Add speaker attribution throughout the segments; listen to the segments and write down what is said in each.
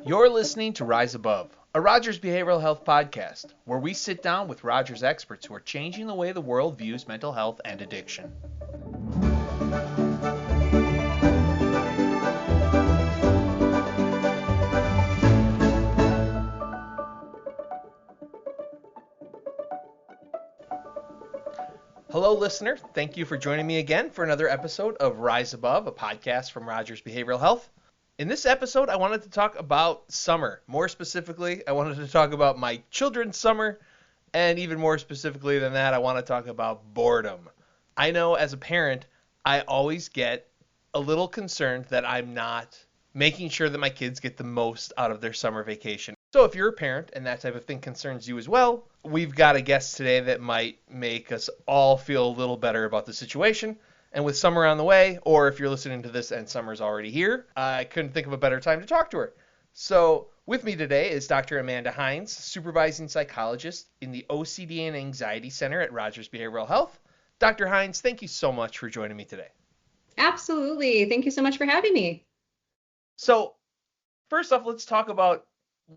Speaker 1: You're listening to Rise Above, a Rogers Behavioral Health podcast, where we sit down with Rogers experts who are changing the way the world views mental health and addiction. Hello, listener. Thank you for joining me again for another episode of Rise Above, a podcast from Rogers Behavioral Health. In this episode, I wanted to talk about summer. More specifically, I wanted to talk about my children's summer, and even more specifically than that, I want to talk about boredom. I know as a parent, I always get a little concerned that I'm not making sure that my kids get the most out of their summer vacation. So if you're a parent and that type of thing concerns you as well, we've got a guest today that might make us all feel a little better about the situation. And with summer on the way, or if you're listening to this and summer's already here, I couldn't think of a better time to talk to her. So with me today is Dr. Amanda Heins, supervising psychologist in the OCD and Anxiety Center at Rogers Behavioral Health. Dr. Heins, thank you so much for joining me today.
Speaker 2: Absolutely. Thank you so much for having me.
Speaker 1: So first off, let's talk about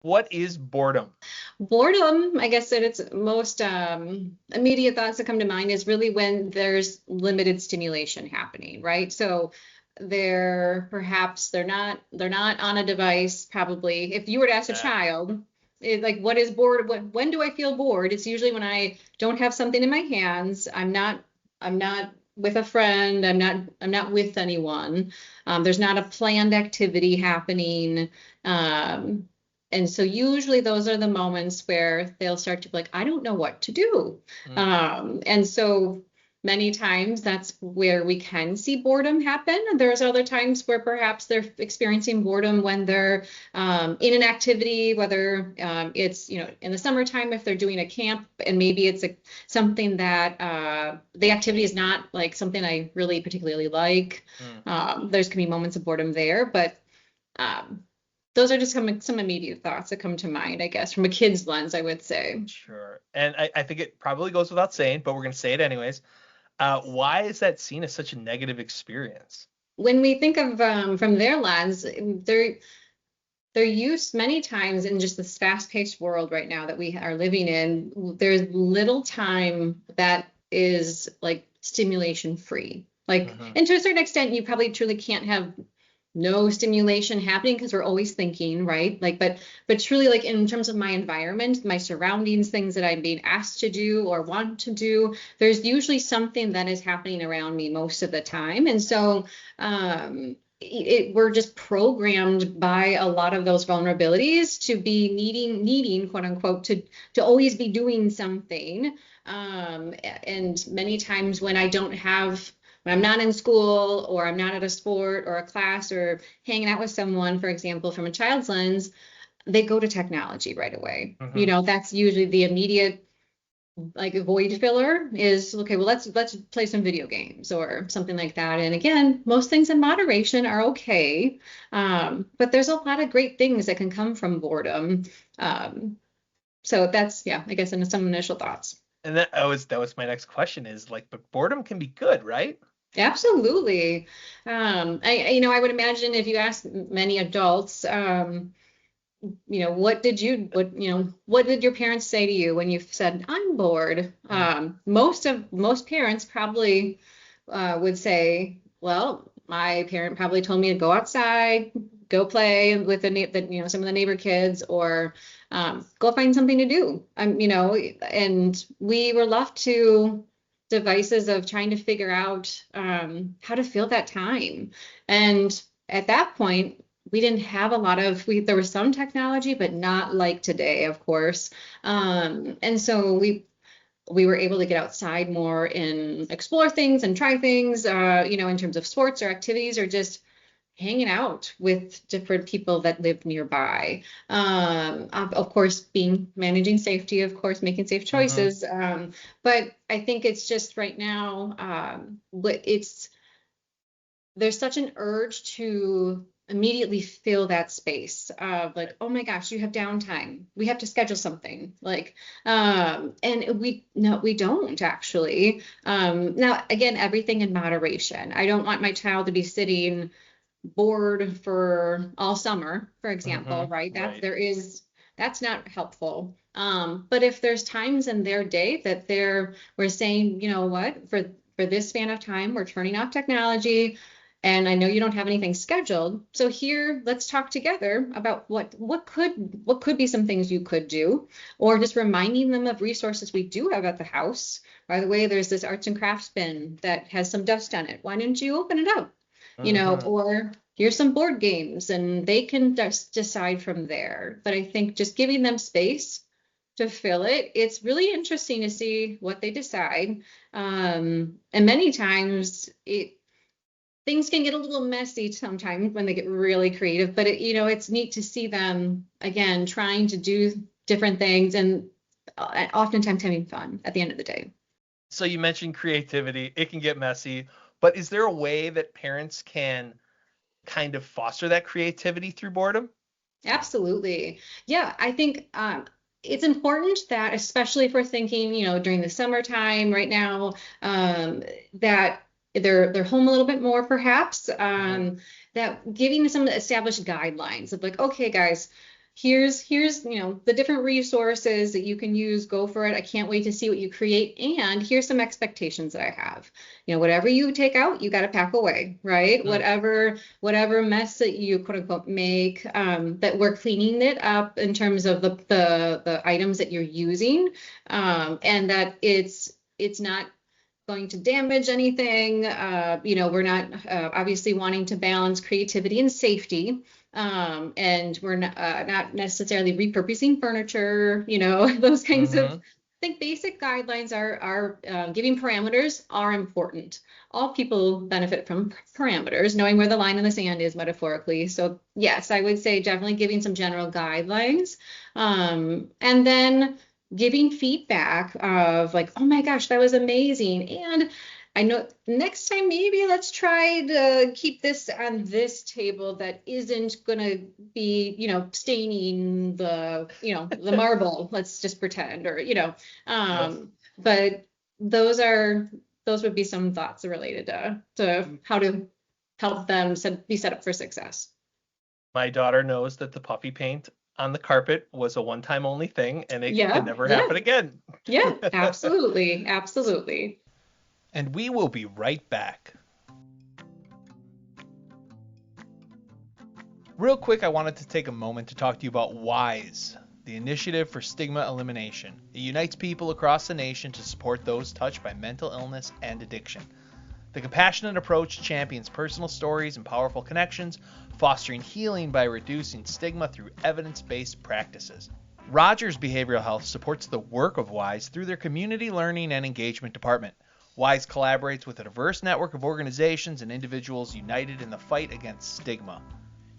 Speaker 1: what is boredom?
Speaker 2: Boredom, I guess at its most immediate thoughts that come to mind is really when there's limited stimulation happening, right? So they're not on a device probably. If you were to ask a child, what is bored? When do I feel bored? It's usually when I don't have something in my hands. I'm not with a friend. I'm not with anyone. There's not a planned activity happening. And so usually those are the moments where they'll start to be like, I don't know what to do. And so many times that's where we can see boredom happen. And there's other times where perhaps they're experiencing boredom when they're in an activity, whether it's, in the summertime, if they're doing a camp and maybe it's something that the activity is not like something I really particularly like. There's can be moments of boredom there, but those are just some immediate thoughts that come to mind, I guess, from a kid's lens, I would say.
Speaker 1: Sure. And I think it probably goes without saying, but we're going to say it anyways. Why is that seen as such a negative experience?
Speaker 2: When we think of from their lens, they're used many times in just this fast-paced world right now that we are living in. There's little time that is like stimulation free. And to a certain extent, you probably truly can't have no stimulation happening because we're always thinking, right? But truly, like in terms of my environment, my surroundings, things that I'm being asked to do or want to do, there's usually something that is happening around me most of the time. And so we're just programmed by a lot of those vulnerabilities to be needing quote unquote, to always be doing something. And many times when I'm not in school or I'm not at a sport or a class or hanging out with someone, for example, from a child's lens, they go to technology right away. That's usually the immediate void filler is, okay, well, let's play some video games or something like that. And again, most things in moderation are okay. But there's a lot of great things that can come from boredom. So that's, I guess, some initial thoughts.
Speaker 1: And that was my next question is but boredom can be good, right?
Speaker 2: Absolutely. I would imagine if you ask many adults, what did your parents say to you when you said, I'm bored? Most parents probably would say, well, my parent probably told me to go outside, go play with some of the neighbor kids, or go find something to do. And we were left to devices of trying to figure out how to fill that time. And at that point, we didn't have there was some technology, but not like today, of course. And so we were able to get outside more and explore things and try things, in terms of sports or activities or just hanging out with different people that lived nearby. Of course, managing safety, of course, making safe choices. But I think it's just right now, there's such an urge to immediately fill that space of oh my gosh, you have downtime. We have to schedule something and we don't actually. Now, again, everything in moderation. I don't want my child to be sitting bored for all summer, for example, right?
Speaker 1: Right.
Speaker 2: That's not helpful. But if there's times in their day that we're saying, you know what, for this span of time, we're turning off technology, and I know you don't have anything scheduled. So here, let's talk together about what could be some things you could do, or just reminding them of resources we do have at the house. By the way, there's this arts and crafts bin that has some dust on it. Why don't you open it up? Or here's some board games, and they can just decide from there. But I think just giving them space to fill it, it's really interesting to see what they decide. And many times things can get a little messy sometimes when they get really creative, but it's neat to see them again trying to do different things, and oftentimes having fun at the end of the day.
Speaker 1: So you mentioned creativity. It can get messy, but is there a way that parents can kind of foster that creativity through boredom?
Speaker 2: Absolutely. Yeah, I think it's important that, especially if we're thinking, during the summertime right now, that they're home a little bit more, perhaps, that giving some established guidelines of like, okay, guys, here's the different resources that you can use. Go for it. I can't wait to see what you create. And here's some expectations that I have. Whatever you take out, you got to pack away, right? Whatever mess that you quote unquote make, that we're cleaning it up in terms of the items that you're using, and that it's not going to damage anything. We're not obviously wanting to balance creativity and safety. And we're not necessarily repurposing furniture, those kinds of. I think basic guidelines are giving parameters are important. All people benefit from parameters, knowing where the line in the sand is metaphorically. So yes, I would say definitely giving some general guidelines, and then giving feedback of like, oh my gosh, that was amazing. And I know next time maybe let's try to keep this on this table that isn't going to be, staining the marble. Let's just pretend, or,
Speaker 1: Yes.
Speaker 2: but those would be some thoughts related to how to help them be set up for success.
Speaker 1: My daughter knows that the puffy paint on the carpet was a one-time only thing, and it can
Speaker 2: Yeah,
Speaker 1: never
Speaker 2: yeah,
Speaker 1: happen again.
Speaker 2: yeah, absolutely, absolutely.
Speaker 1: And we will be right back. Real quick, I wanted to take a moment to talk to you about WISE, the Initiative for Stigma Elimination. It unites people across the nation to support those touched by mental illness and addiction. The compassionate approach champions personal stories and powerful connections, fostering healing by reducing stigma through evidence-based practices. Rogers Behavioral Health supports the work of WISE through their Community Learning and Engagement Department. WISE collaborates with a diverse network of organizations and individuals united in the fight against stigma.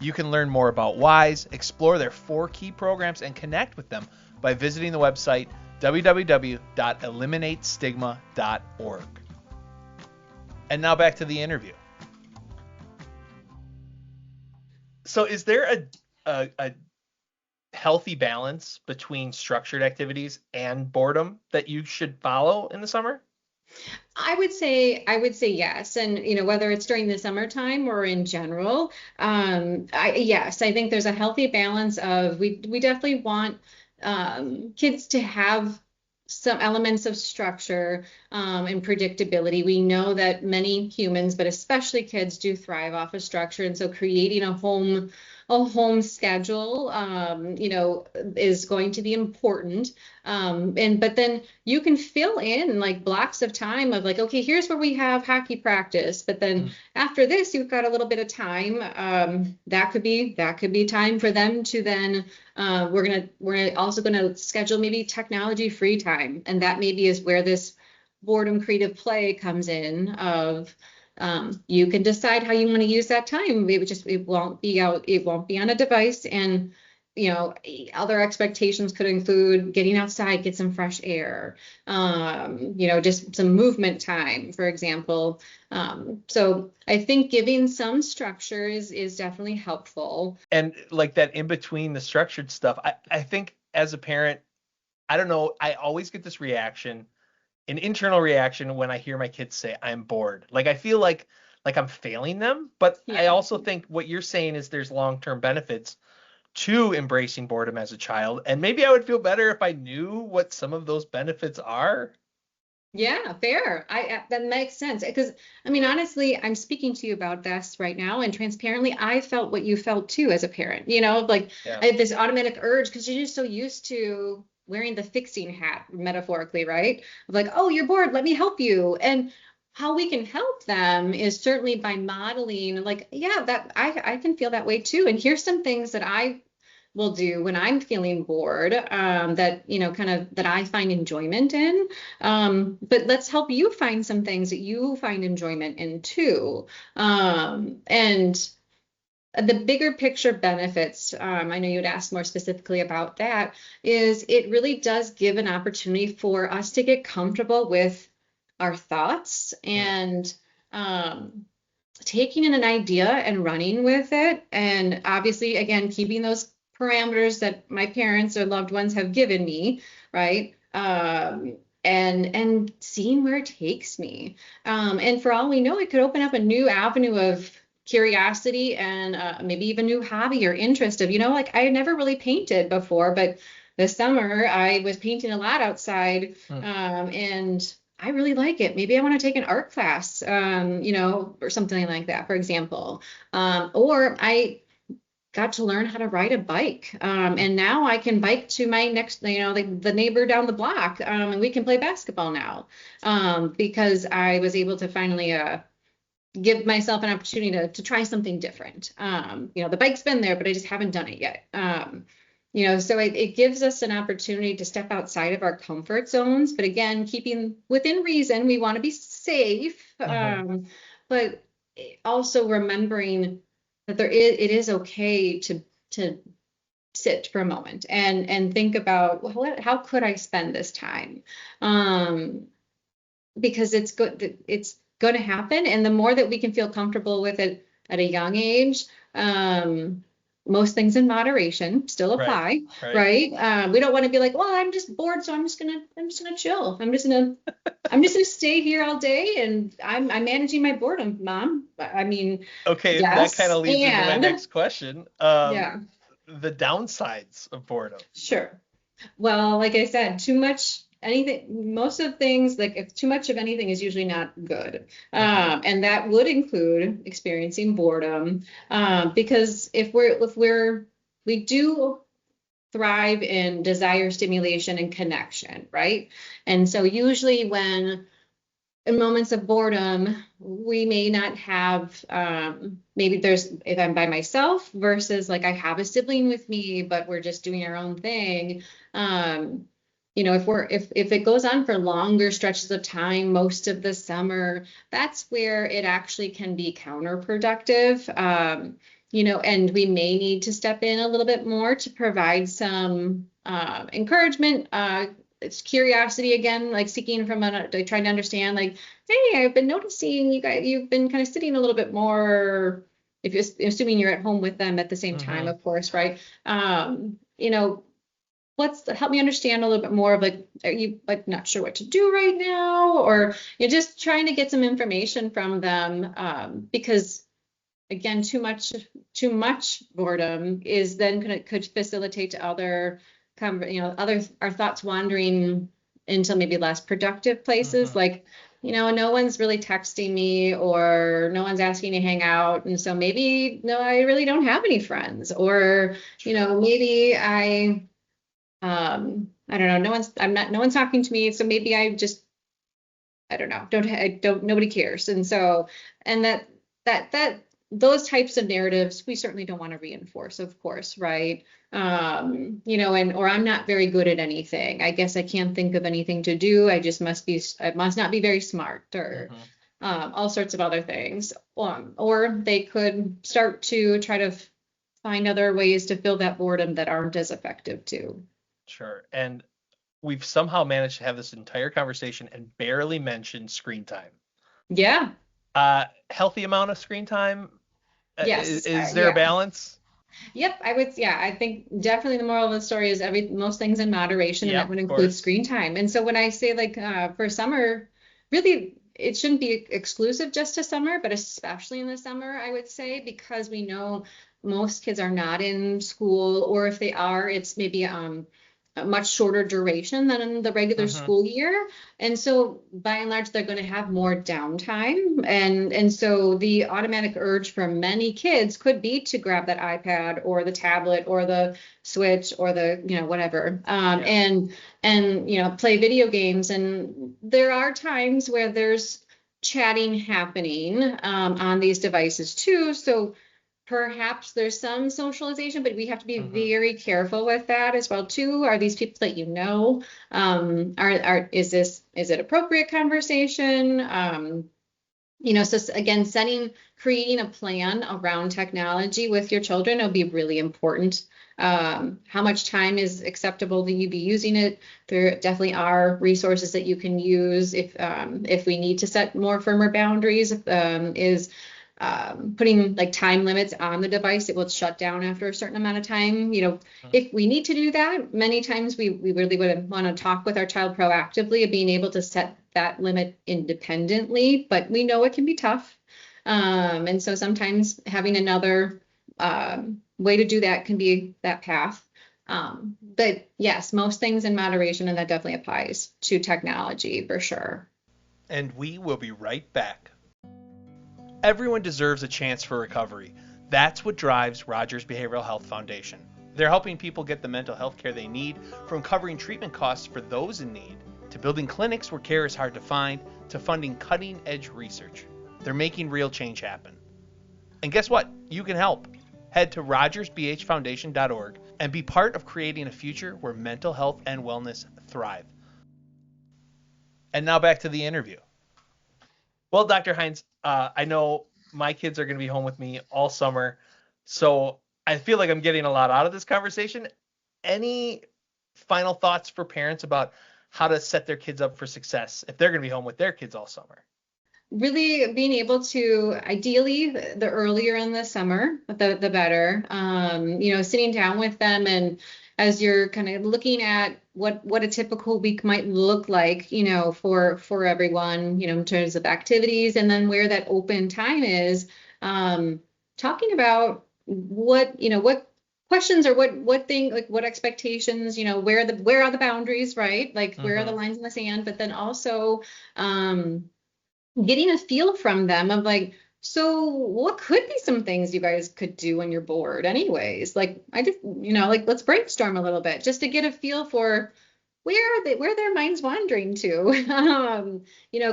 Speaker 1: You can learn more about WISE, explore their 4 key programs, and connect with them by visiting the website www.eliminatestigma.org. And now back to the interview. So is there a healthy balance between structured activities and boredom that you should follow in the summer?
Speaker 2: I would say yes. And, whether it's during the summertime or in general, yes, I think there's a healthy balance of, we definitely want kids to have some elements of structure, and predictability. We know that many humans, but especially kids, do thrive off of structure. And so creating a home schedule, is going to be important. But then you can fill in like blocks of time of like, okay, here's where we have hockey practice, but then after this, you've got a little bit of time. That could be time for them to then, we're also gonna schedule maybe technology free time, and that maybe is where this boredom creative play comes in. Of you can decide how you want to use that time. It won't be on a device. And other expectations could include getting outside, get some fresh air, just some movement time, for example. So I think giving some structure is definitely helpful.
Speaker 1: And like that in between the structured stuff, I think as a parent, I don't know, I always get this reaction, an internal reaction when I hear my kids say I'm bored. Like I feel like like I'm failing them. But I
Speaker 2: Yeah.
Speaker 1: also think what you're saying is there's long-term benefits to embracing boredom as a child, and maybe I would feel better if I knew what some of those benefits are.
Speaker 2: Yeah, fair. That makes sense because I mean, honestly, I'm speaking to you about this right now, and transparently, I felt what you felt too as a parent. Like
Speaker 1: Yeah.
Speaker 2: I had this automatic urge because you're just so used to wearing the fixing hat, metaphorically, right? Of like, oh, you're bored, let me help you. And how we can help them is certainly by modeling, like, yeah, that I can feel that way too. And here's some things that I will do when I'm feeling bored, that, kind of that I find enjoyment in. But let's help you find some things that you find enjoyment in too. And the bigger picture benefits, I know you'd ask more specifically about that, is it really does give an opportunity for us to get comfortable with our thoughts
Speaker 1: Mm.
Speaker 2: and taking in an idea and running with it. And obviously, again, keeping those parameters that my parents or loved ones have given me, right? And seeing where it takes me. And for all we know, it could open up a new avenue of curiosity and maybe even new hobby or interest of, like I had never really painted before, but this summer I was painting a lot outside,
Speaker 1: Mm.
Speaker 2: and I really like it. Maybe I want to take an art class, or something like that, for example. Or I got to learn how to ride a bike. And now I can bike to my next, like the neighbor down the block, and we can play basketball now, because I was able to finally give myself an opportunity to try something different. The bike's been there, but I just haven't done it yet. So it gives us an opportunity to step outside of our comfort zones. But again, keeping within reason, we want to be safe,
Speaker 1: Mhm.
Speaker 2: but also remembering that it is okay to sit for a moment and think about, well, how could I spend this time? Because it's going to happen, and the more that we can feel comfortable with it at a young age, most things in moderation still
Speaker 1: Right.
Speaker 2: apply,
Speaker 1: Right.
Speaker 2: right? We don't want to be like, well, I'm just bored, so I'm just gonna chill. I'm just gonna stay here all day, and I'm managing my boredom, Mom. I mean,
Speaker 1: Okay, and that kind
Speaker 2: yes,
Speaker 1: of leads into my
Speaker 2: and
Speaker 1: next question.
Speaker 2: yeah,
Speaker 1: The downsides of boredom.
Speaker 2: sure. Well, like I said, too much anything, most of things, like if too much of anything is usually not good.
Speaker 1: Hmm.
Speaker 2: And that would include experiencing boredom. Because we do thrive in desire, stimulation, and connection, right? And so usually when in moments of boredom, we may not have, maybe if I'm by myself versus like I have a sibling with me, but we're just doing our own thing. If it goes on for longer stretches of time, most of the summer, that's where it actually can be counterproductive. And we may need to step in a little bit more to provide some encouragement, it's curiosity again, like seeking from like trying to understand, like, hey, I've been noticing you've been kind of sitting a little bit more, if you're assuming you're at home with them at the same time,
Speaker 1: Hmm.
Speaker 2: of course, right? Help me understand a little bit more of like, are you like not sure what to do right now? Or you're just trying to get some information from them, because again, too much boredom is then could facilitate to our thoughts wandering into maybe less productive places,
Speaker 1: Hmm.
Speaker 2: like, no one's really texting me or no one's asking to hang out. And so maybe, no, I really don't have any friends, or,
Speaker 1: Sure.
Speaker 2: maybe I don't know, no one's talking to me. So maybe I just, I don't know, nobody cares. And so, and that those types of narratives, we certainly don't want to reinforce, of course, right? Or I'm not very good at anything. I guess I can't think of anything to do. I must not be very smart, or
Speaker 1: Hmm.
Speaker 2: all sorts of other things. Or they could start to try to find other ways to fill that boredom that aren't as effective too.
Speaker 1: Sure. And we've somehow managed to have this entire conversation and barely mentioned screen time.
Speaker 2: Yeah.
Speaker 1: Healthy amount of screen time.
Speaker 2: Yes.
Speaker 1: Is there a
Speaker 2: Yeah.
Speaker 1: balance?
Speaker 2: Yep, yeah, I think definitely the moral of the story is most things in moderation, and
Speaker 1: Yep,
Speaker 2: that would
Speaker 1: of
Speaker 2: include
Speaker 1: course.
Speaker 2: screen time. And so when I say like for summer, really it shouldn't be exclusive just to summer, but especially in the summer, I would say, because we know most kids are not in school, or if they are, it's maybe a much shorter duration than in the regular
Speaker 1: Mm-hmm.
Speaker 2: school year. And so by and large, they're going to have more downtime. And so the automatic urge for many kids could be to grab that iPad or the tablet or the Switch or the, whatever, and play video games. And there are times where there's chatting happening on these devices too. So perhaps there's some socialization, but we have to be
Speaker 1: Mm-hmm.
Speaker 2: very careful with that as well too. Are these people that you know? Is it appropriate conversation? So again, creating a plan around technology with your children will be really important. How much time is acceptable that you be using it? There definitely are resources that you can use if we need to set more firmer boundaries. Putting like time limits on the device, it will shut down after a certain amount of time. If we need to do that, many times we really would want to talk with our child proactively of being able to set that limit independently, but we know it can be tough. And so sometimes having another way to do that can be that path. But yes, most things in moderation, and that definitely applies to technology for sure.
Speaker 1: And we will be right back. Everyone deserves a chance for recovery. That's what drives Rogers Behavioral Health Foundation. They're helping people get the mental health care they need, from covering treatment costs for those in need, to building clinics where care is hard to find, to funding cutting-edge research. They're making real change happen. And guess what? You can help. Head to rogersbhfoundation.org and be part of creating a future where mental health and wellness thrive. And now back to the interview. Well, Dr. Heins, I know my kids are going to be home with me all summer, so I feel like I'm getting a lot out of this conversation. Any final thoughts for parents about how to set their kids up for success if they're going to be home with their kids all summer?
Speaker 2: Really being able to, ideally, the earlier in the summer, the better. Sitting down with them, and as you're kind of looking at what a typical week might look like, for everyone, in terms of activities, and then where that open time is, talking about what questions or what thing, like what expectations, where are the boundaries, right? Like where are the lines in the sand, but then also getting a feel from them of like, so what could be some things you guys could do when you're bored anyways? Like, I just, let's brainstorm a little bit just to get a feel for where their minds wandering to.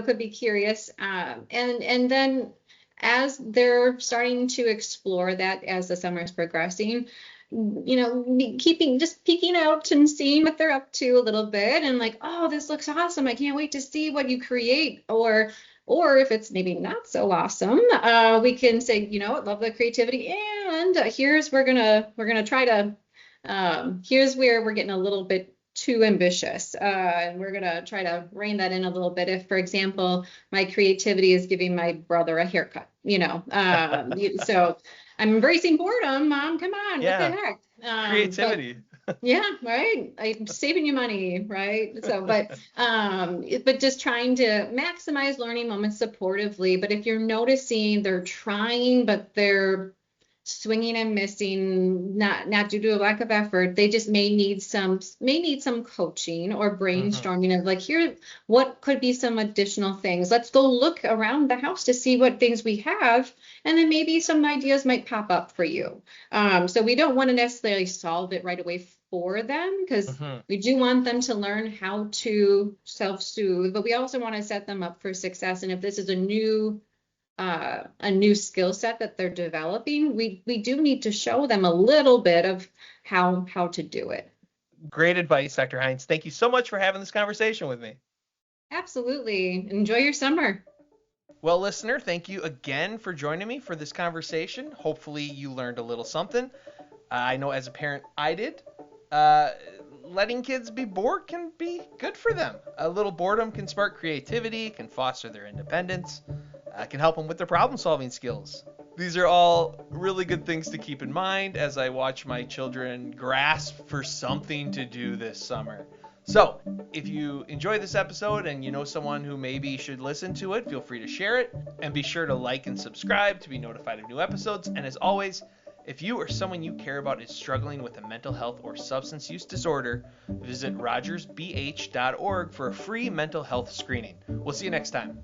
Speaker 2: Could be curious. And then as they're starting to explore that as the summer is progressing, just peeking out and seeing what they're up to a little bit, and like, oh, this looks awesome. I can't wait to see what you create. Or if it's maybe not so awesome, we can say, love the creativity, and here's we're gonna try to here's where we're getting a little bit too ambitious, and we're gonna try to rein that in a little bit. If, for example, my creativity is giving my brother a haircut, so I'm embracing boredom, Mom. Come on, what the heck?
Speaker 1: Creativity.
Speaker 2: Yeah, right. I'm saving you money, right? So, but just trying to maximize learning moments supportively. But if you're noticing they're trying, but they're swinging and missing, not due to a lack of effort, they just may need some coaching or brainstorming of like, here, what could be some additional things? Let's go look around the house to see what things we have, and then maybe some ideas might pop up for you. So we don't want to necessarily solve it right away for them, because we do want them to learn how to self-soothe, but we also want to set them up for success. And if this is a new skill set that they're developing, we do need to show them a little bit of how to do it.
Speaker 1: Great advice, Dr. Heins. Thank you so much for having this conversation with me.
Speaker 2: Absolutely. Enjoy your summer.
Speaker 1: Well, listener, thank you again for joining me for this conversation. Hopefully you learned a little something. I know as a parent I did. Letting kids be bored can be good for them. A little boredom can spark creativity, can foster their independence, can help them with their problem-solving skills. These are all really good things to keep in mind as I watch my children grasp for something to do this summer. So, if you enjoy this episode and you know someone who maybe should listen to it, feel free to share it, and be sure to like and subscribe to be notified of new episodes. And as always, if you or someone you care about is struggling with a mental health or substance use disorder, visit rogersbh.org for a free mental health screening. We'll see you next time.